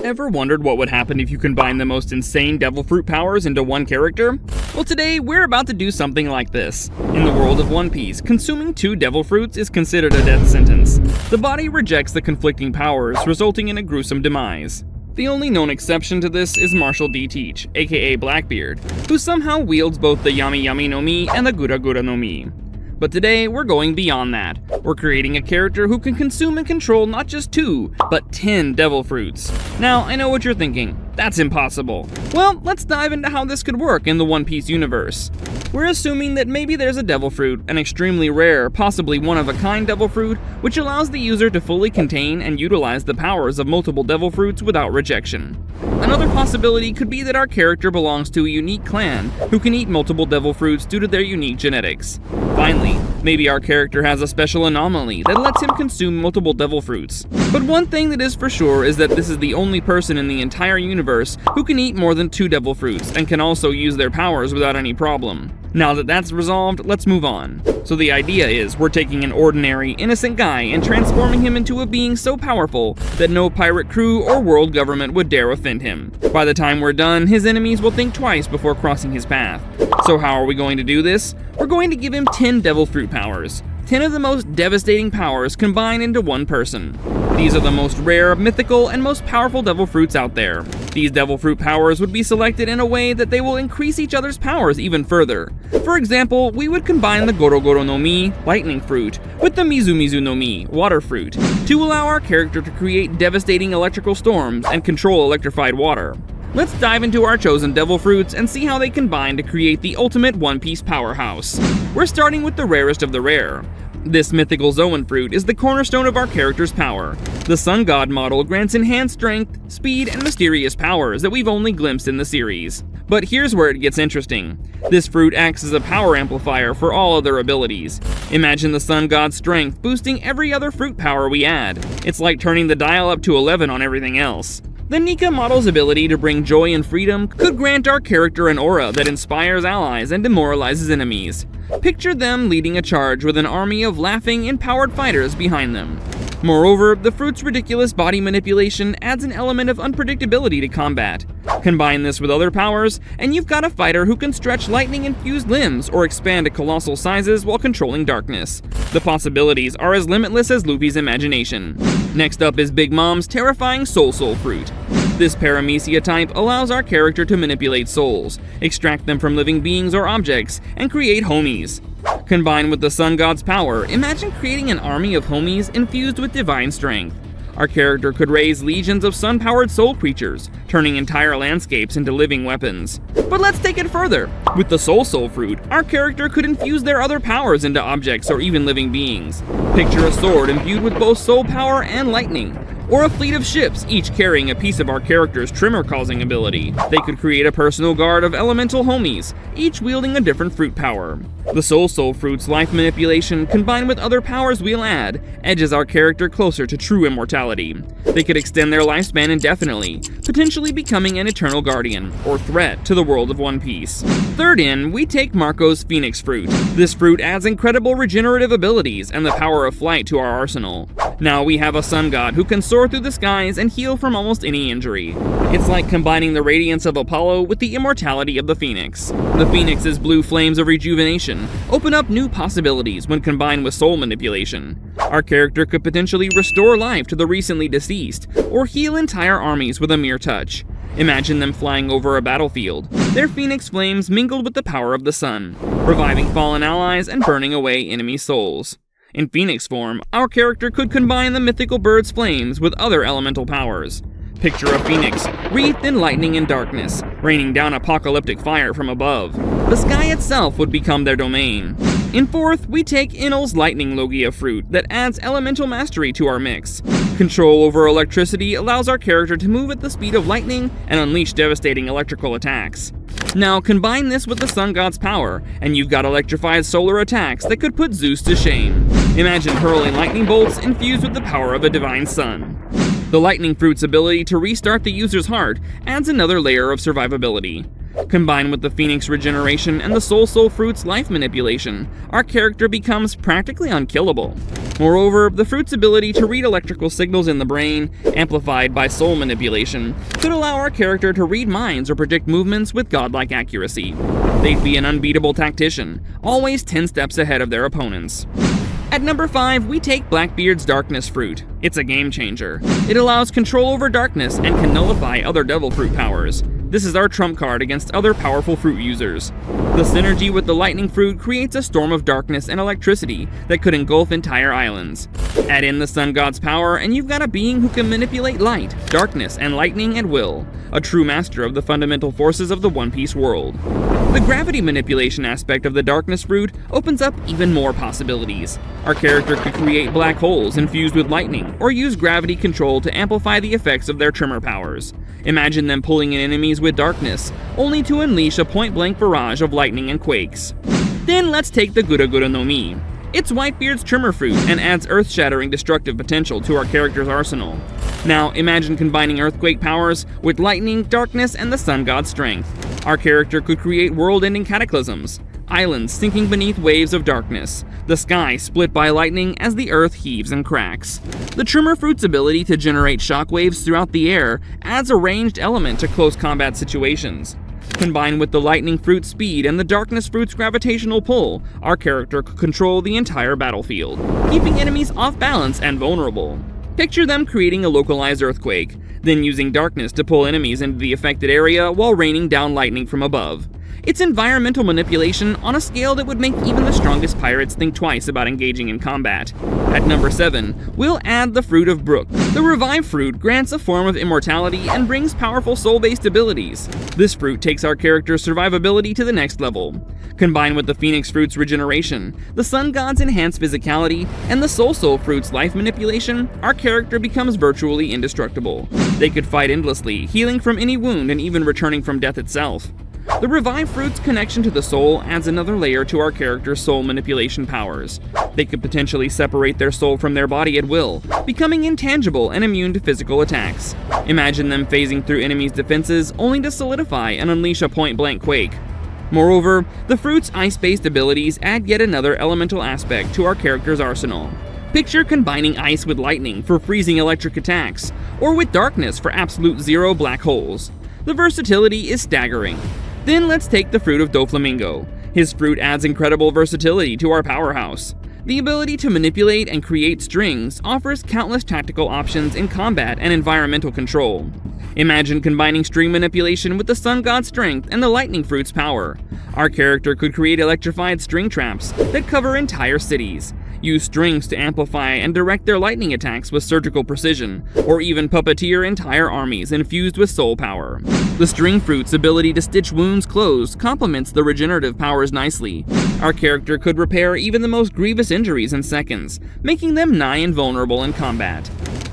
Ever wondered what would happen if you combine the most insane devil fruit powers into one character? Well, today we're about to do something like this. In the world of One Piece, consuming 2 devil fruits is considered a death sentence. The body rejects the conflicting powers, resulting in a gruesome demise. The only known exception to this is Marshall D. Teach, aka Blackbeard, who somehow wields both the Yami Yami no Mi and the Gura Gura no Mi. But today, we're going beyond that. We're creating a character who can consume and control not just 2, but 10 devil fruits. Now, I know what you're thinking. That's impossible. Well, let's dive into how this could work in the One Piece universe. We're assuming that maybe there's a devil fruit, an extremely rare, possibly one-of-a-kind devil fruit, which allows the user to fully contain and utilize the powers of multiple devil fruits without rejection. Another possibility could be that our character belongs to a unique clan who can eat multiple devil fruits due to their unique genetics. Finally, maybe our character has a special anomaly that lets him consume multiple devil fruits. But one thing that is for sure is that this is the only person in the entire universe who can eat more than 2 devil fruits and can also use their powers without any problem. Now that that's resolved, let's move on. So the idea is we're taking an ordinary, innocent guy and transforming him into a being so powerful that no pirate crew or world government would dare offend him. By the time we're done, his enemies will think twice before crossing his path. So how are we going to do this? We're going to give him 10 devil fruit powers. 10 of the most devastating powers combined into one person. These are the most rare, mythical, and most powerful devil fruits out there. These devil fruit powers would be selected in a way that they will increase each other's powers even further. For example, we would combine the Goro Goro no Mi, lightning fruit, with the Mizu Mizu no Mi, water fruit, to allow our character to create devastating electrical storms and control electrified water. Let's dive into our chosen devil fruits and see how they combine to create the ultimate One Piece powerhouse. We're starting with the rarest of the rare. This mythical Zoan fruit is the cornerstone of our character's power. The Sun God model grants enhanced strength, speed, and mysterious powers that we've only glimpsed in the series. But here's where it gets interesting. This fruit acts as a power amplifier for all other abilities. Imagine the Sun God's strength boosting every other fruit power we add. It's like turning the dial up to 11 on everything else. The Nika model's ability to bring joy and freedom could grant our character an aura that inspires allies and demoralizes enemies. Picture them leading a charge with an army of laughing, empowered fighters behind them. Moreover, the fruit's ridiculous body manipulation adds an element of unpredictability to combat. Combine this with other powers, and you've got a fighter who can stretch lightning-infused limbs or expand to colossal sizes while controlling darkness. The possibilities are as limitless as Luffy's imagination. Next up is Big Mom's terrifying Soul fruit. This paramecia type allows our character to manipulate souls, extract them from living beings or objects, and create homies. Combined with the Sun God's power, imagine creating an army of homies infused with divine strength. Our character could raise legions of sun-powered soul creatures, turning entire landscapes into living weapons. But let's take it further. With the Soul fruit, our character could infuse their other powers into objects or even living beings. Picture a sword imbued with both soul power and lightning, or a fleet of ships, each carrying a piece of our character's tremor-causing ability. They could create a personal guard of elemental homies, each wielding a different fruit power. The Soul fruit's life manipulation, combined with other powers we'll add, edges our character closer to true immortality. They could extend their lifespan indefinitely, potentially becoming an eternal guardian, or threat to the world of One Piece. Third in, we take Marco's Phoenix fruit. This fruit adds incredible regenerative abilities and the power of flight to our arsenal. Now we have a sun god who can soar through the skies and heal from almost any injury. It's like combining the radiance of Apollo with the immortality of the Phoenix. The Phoenix's blue flames of rejuvenation open up new possibilities when combined with soul manipulation. Our character could potentially restore life to the recently deceased, or heal entire armies with a mere touch. Imagine them flying over a battlefield, their phoenix flames mingled with the power of the sun, reviving fallen allies and burning away enemy souls. In phoenix form, our character could combine the mythical bird's flames with other elemental powers. Picture a phoenix, wreathed in lightning and darkness, raining down apocalyptic fire from above. The sky itself would become their domain. In fourth, we take Enel's Lightning Logia fruit that adds elemental mastery to our mix. Control over electricity allows our character to move at the speed of lightning and unleash devastating electrical attacks. Now combine this with the Sun God's power, and you've got electrified solar attacks that could put Zeus to shame. Imagine hurling lightning bolts infused with the power of a divine sun. The lightning fruit's ability to restart the user's heart adds another layer of survivability. Combined with the Phoenix regeneration and the Soul Fruit's life manipulation, our character becomes practically unkillable. Moreover, the fruit's ability to read electrical signals in the brain, amplified by soul manipulation, could allow our character to read minds or predict movements with godlike accuracy. They'd be an unbeatable tactician, always 10 steps ahead of their opponents. At number 5, we take Blackbeard's Darkness Fruit. It's a game changer. It allows control over darkness and can nullify other Devil Fruit powers. This is our trump card against other powerful fruit users. The synergy with the lightning fruit creates a storm of darkness and electricity that could engulf entire islands. Add in the sun god's power and you've got a being who can manipulate light, darkness, and lightning at will, a true master of the fundamental forces of the One Piece world. The gravity manipulation aspect of the darkness fruit opens up even more possibilities. Our character could create black holes infused with lightning, or use gravity control to amplify the effects of their tremor powers. Imagine them pulling in enemies with darkness, only to unleash a point-blank barrage of lightning and quakes. Then let's take the Gura Gura no Mi. It's Whitebeard's Tremor Fruit and adds earth-shattering destructive potential to our character's arsenal. Now, imagine combining earthquake powers with lightning, darkness, and the sun god's strength. Our character could create world-ending cataclysms, islands sinking beneath waves of darkness, the sky split by lightning as the earth heaves and cracks. The Tremor Fruit's ability to generate shockwaves throughout the air adds a ranged element to close combat situations. Combined with the Lightning Fruit's speed and the Darkness Fruit's gravitational pull, our character could control the entire battlefield, keeping enemies off balance and vulnerable. Picture them creating a localized earthquake, then using darkness to pull enemies into the affected area while raining down lightning from above. It's environmental manipulation on a scale that would make even the strongest pirates think twice about engaging in combat. At number 7, we'll add the Fruit of Brook. The Revive Fruit grants a form of immortality and brings powerful soul-based abilities. This fruit takes our character's survivability to the next level. Combined with the Phoenix Fruit's regeneration, the Sun God's enhanced physicality, and the Soul Fruit's life manipulation, our character becomes virtually indestructible. They could fight endlessly, healing from any wound and even returning from death itself. The Revive Fruit's connection to the soul adds another layer to our character's soul manipulation powers. They could potentially separate their soul from their body at will, becoming intangible and immune to physical attacks. Imagine them phasing through enemies' defenses only to solidify and unleash a point-blank quake. Moreover, the fruit's ice-based abilities add yet another elemental aspect to our character's arsenal. Picture combining ice with lightning for freezing electric attacks, or with darkness for absolute zero black holes. The versatility is staggering. Then let's take the Fruit of Doflamingo. His fruit adds incredible versatility to our powerhouse. The ability to manipulate and create strings offers countless tactical options in combat and environmental control. Imagine combining string manipulation with the Sun God's strength and the Lightning Fruit's power. Our character could create electrified string traps that cover entire cities, use strings to amplify and direct their lightning attacks with surgical precision, or even puppeteer entire armies infused with soul power. The String Fruit's ability to stitch wounds closed complements the regenerative powers nicely. Our character could repair even the most grievous injuries in seconds, making them nigh invulnerable in combat.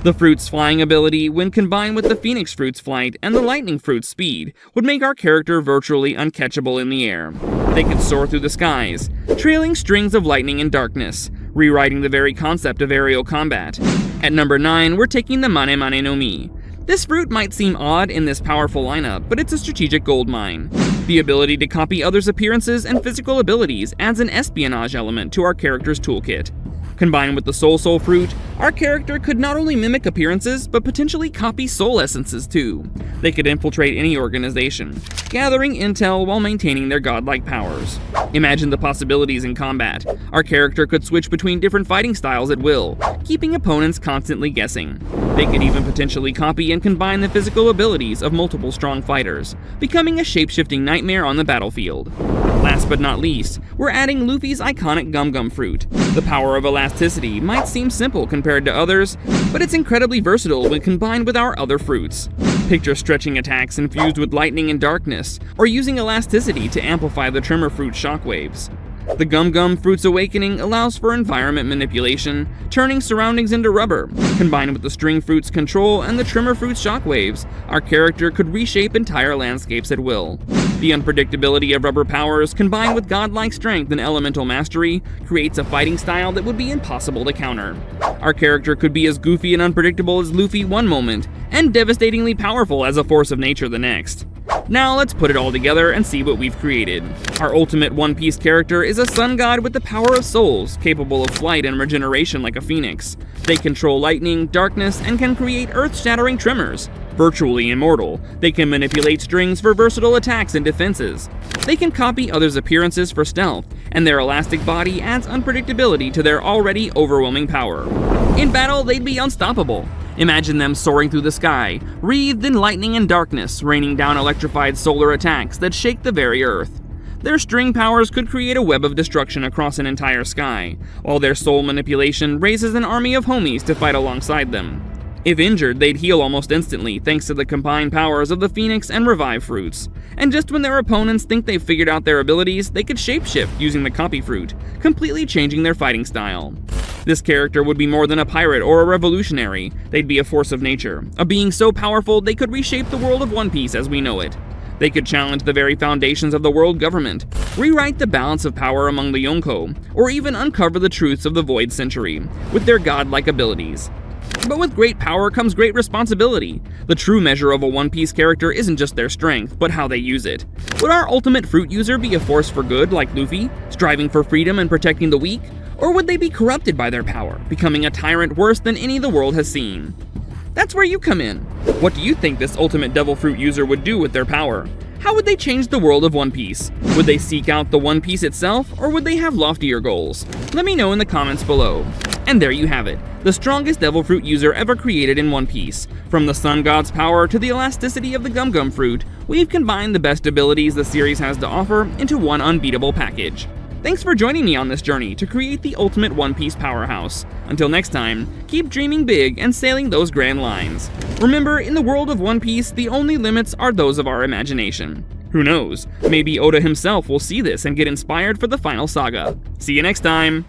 The fruit's flying ability, when combined with the Phoenix Fruit's flight and the Lightning Fruit's speed, would make our character virtually uncatchable in the air. They could soar through the skies, trailing strings of lightning and darkness, rewriting the very concept of aerial combat. At number 9, we're taking the Mane Mane no Mi. This fruit might seem odd in this powerful lineup, but it's a strategic goldmine. The ability to copy others' appearances and physical abilities adds an espionage element to our character's toolkit. Combined with the Soul Fruit, our character could not only mimic appearances, but potentially copy soul essences too. They could infiltrate any organization, gathering intel while maintaining their godlike powers. Imagine the possibilities in combat. Our character could switch between different fighting styles at will, keeping opponents constantly guessing. They could even potentially copy and combine the physical abilities of multiple strong fighters, becoming a shape-shifting nightmare on the battlefield. Last but not least, we're adding Luffy's iconic Gum Gum Fruit. The power of Elasticity might seem simple compared to others, but it's incredibly versatile when combined with our other fruits. Picture stretching attacks infused with lightning and darkness, or using elasticity to amplify the Tremor Fruit's shockwaves. The Gum Gum Fruit's awakening allows for environment manipulation, turning surroundings into rubber. Combined with the String Fruit's control and the Tremor Fruit's shockwaves, our character could reshape entire landscapes at will. The unpredictability of rubber powers, combined with godlike strength and elemental mastery, creates a fighting style that would be impossible to counter. Our character could be as goofy and unpredictable as Luffy one moment, and devastatingly powerful as a force of nature the next. Now let's put it all together and see what we've created. Our ultimate One Piece character is a sun god with the power of souls, capable of flight and regeneration like a phoenix. They control lightning, darkness, and can create earth-shattering tremors. Virtually immortal, they can manipulate strings for versatile attacks and defenses. They can copy others' appearances for stealth, and their elastic body adds unpredictability to their already overwhelming power. In battle, they'd be unstoppable. Imagine them soaring through the sky, wreathed in lightning and darkness, raining down electrified solar attacks that shake the very earth. Their string powers could create a web of destruction across an entire sky, while their soul manipulation raises an army of homies to fight alongside them. If injured, they'd heal almost instantly thanks to the combined powers of the Phoenix and Revive fruits. And just when their opponents think they've figured out their abilities, they could shapeshift using the Copy fruit, completely changing their fighting style. This character would be more than a pirate or a revolutionary. They'd be a force of nature, a being so powerful they could reshape the world of One Piece as we know it. They could challenge the very foundations of the world government, rewrite the balance of power among the Yonko, or even uncover the truths of the Void Century, with their godlike abilities. But with great power comes great responsibility. The true measure of a One Piece character isn't just their strength, but how they use it. Would our ultimate fruit user be a force for good like Luffy, striving for freedom and protecting the weak? Or would they be corrupted by their power, becoming a tyrant worse than any the world has seen? That's where you come in. What do you think this ultimate devil fruit user would do with their power? How would they change the world of One Piece? Would they seek out the One Piece itself, or would they have loftier goals? Let me know in the comments below. And there you have it, the strongest devil fruit user ever created in One Piece. From the sun god's power to the elasticity of the Gum Gum fruit, we've combined the best abilities the series has to offer into one unbeatable package. Thanks for joining me on this journey to create the ultimate One Piece powerhouse. Until next time, keep dreaming big and sailing those grand lines. Remember, in the world of One Piece, the only limits are those of our imagination. Who knows, maybe Oda himself will see this and get inspired for the final saga. See you next time!